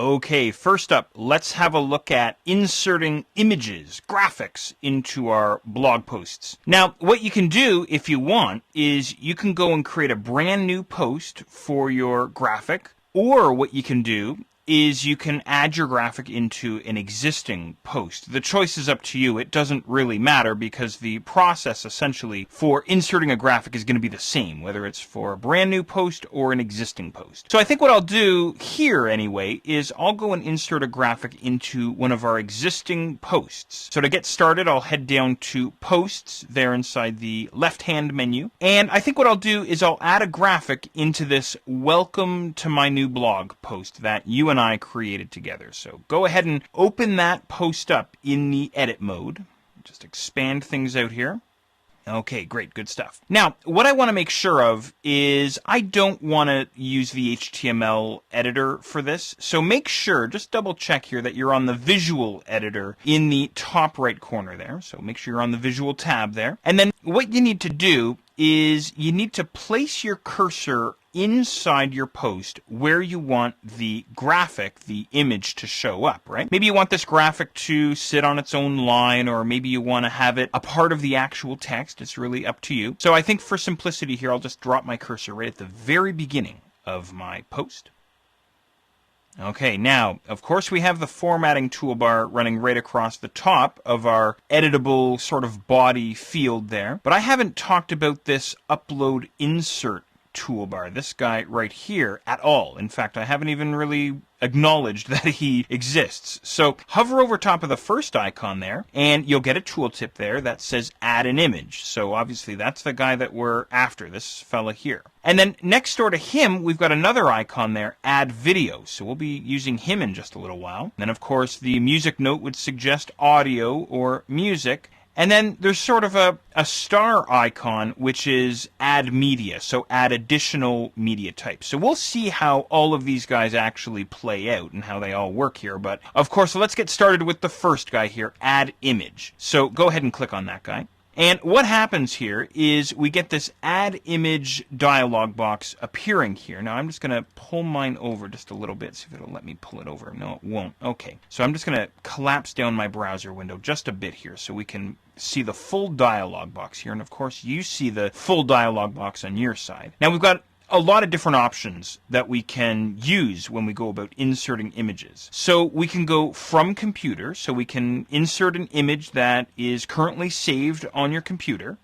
Okay, first up, let's have a look at inserting images, graphics, into our blog posts. Now, what you can do if you want is you can go and create a brand new post for your graphic, or what you can do is you can add your graphic into an existing post. The choice is up to you. It doesn't really matter because the process essentially for inserting a graphic is going to be the same, whether it's for a brand new post or an existing post. So I think what I'll do here anyway is I'll go and insert a graphic into one of our existing posts. So to get started, I'll head down to Posts there inside the left-hand menu. And I think what I'll do is I'll add a graphic into this Welcome to My New Blog post that you and I created together. So go ahead and open that post up in the edit mode. Just expand things out here. Okay, great, good stuff. Now, what I want to make sure of is I don't want to use the HTML editor for this. So make sure, just double check here that you're on the visual editor in the top right corner there. So make sure you're on the visual tab there. And then what you need to do is you need to place your cursor inside your post where you want the graphic, the image, to show up, right? Maybe you want this graphic to sit on its own line, or maybe you want to have it a part of the actual text. It's really up to you. So I think for simplicity here, I'll just drop my cursor right at the very beginning of my post. Okay, now, of course, we have the formatting toolbar running right across the top of our editable sort of body field there. But I haven't talked about this upload insert toolbar, this guy right here, at all. In fact, I haven't even really acknowledged that he exists. So hover over top of the first icon there, and you'll get a tooltip there that says Add an Image. So obviously that's the guy that we're after, this fella here. And then next door to him, we've got another icon there, Add Video. So we'll be using him in just a little while. And then, of course, the music note would suggest audio or music. And then there's sort of a star icon, which is add media, so add additional media types. So we'll see how all of these guys actually play out and how they all work here. But of course, let's get started with the first guy here, add image. So go ahead and click on that guy. And what happens here is we get this add image dialog box appearing here. Now I'm just going to pull mine over just a little bit, see if it'll let me pull it over. No, it won't. Okay, so I'm just going to collapse down my browser window just a bit here so we can see the full dialog box here. And of course, you see the full dialog box on your side. Now we've got a lot of different options that we can use when we go about inserting images. So we can go from computer, so we can insert an image that is currently saved on your computer.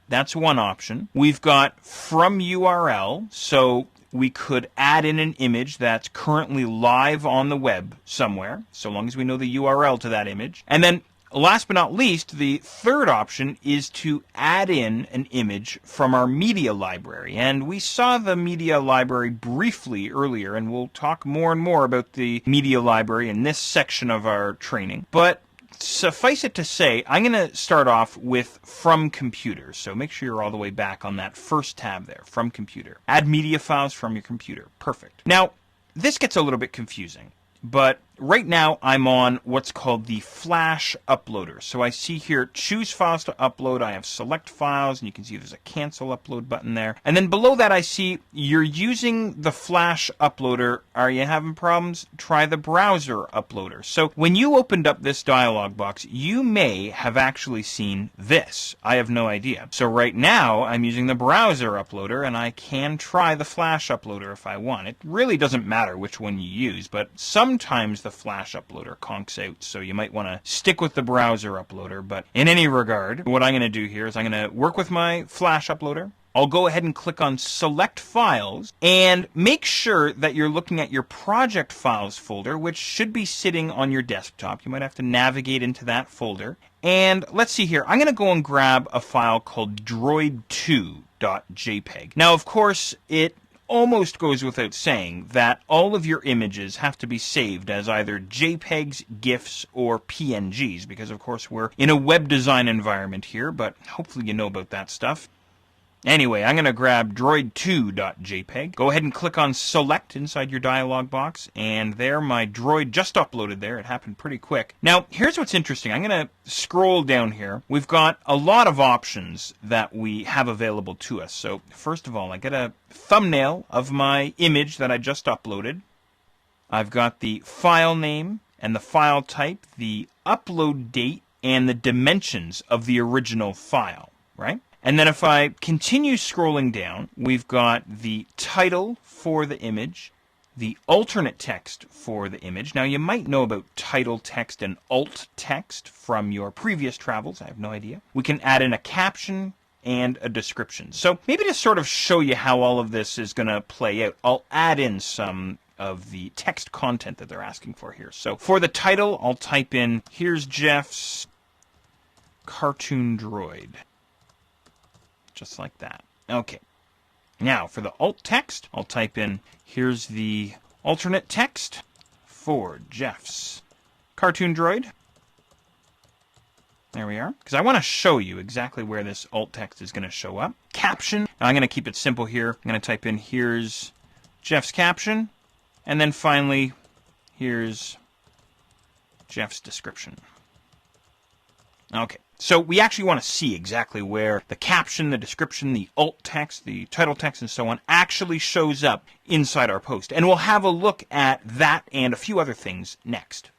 That's one option. We've got from URL, so we could add in an image that's currently live on the web somewhere, so long as we know the URL to that image. And then last but not least, the third option is to add in an image from our media library. And we saw the media library briefly earlier, and we'll talk more and more about the media library in this section of our training. But suffice it to say, I'm going to start off with from computer. So make sure you're all the way back on that first tab there, from computer. Add media files from your computer. Perfect. Now, this gets a little bit confusing, but right now I'm on what's called the Flash Uploader. So I see here choose files to upload. I have select files, and you can see there's a cancel upload button there. And then below that I see you're using the Flash Uploader. Are you having problems? Try the Browser Uploader. So when you opened up this dialog box, you may have actually seen this. I have no idea. So right now I'm using the Browser Uploader, and I can try the Flash Uploader if I want. It really doesn't matter which one you use, but sometimes the Flash Uploader conks out, so you might want to stick with the Browser Uploader. But in any regard, what I'm going to do here is I'm going to work with my Flash Uploader. I'll go ahead and click on Select Files, and make sure that you're looking at your Project Files folder, which should be sitting on your desktop. You might have to navigate into that folder. And let's see here. I'm going to go and grab a file called droid2.jpg. Now, of course, it almost goes without saying that all of your images have to be saved as either JPEGs, GIFs, or PNGs, because of course we're in a web design environment here, but hopefully you know about that stuff. Anyway, I'm going to grab droid2.jpg. Go ahead and click on Select inside your dialog box, and there my droid just uploaded there. It happened pretty quick. Now, here's what's interesting. I'm going to scroll down here. We've got a lot of options that we have available to us. So, first of all, I get a thumbnail of my image that I just uploaded. I've got the file name and the file type, the upload date, and the dimensions of the original file, right? And then if I continue scrolling down, we've got the title for the image, the alternate text for the image. Now, you might know about title text and alt text from your previous travels. I have no idea. We can add in a caption and a description. So maybe to sort of show you how all of this is going to play out, I'll add in some of the text content that they're asking for here. So for the title, I'll type in, here's Jeff's cartoon droid. Just like that. Okay. Now, for the alt text, I'll type in, here's the alternate text for Jeff's cartoon droid. There we are. Because I want to show you exactly where this alt text is going to show up. Caption. Now, I'm going to keep it simple here. I'm going to type in, here's Jeff's caption. And then finally, here's Jeff's description. Okay. So we actually want to see exactly where the caption, the description, the alt text, the title text, and so on actually shows up inside our post. And we'll have a look at that and a few other things next.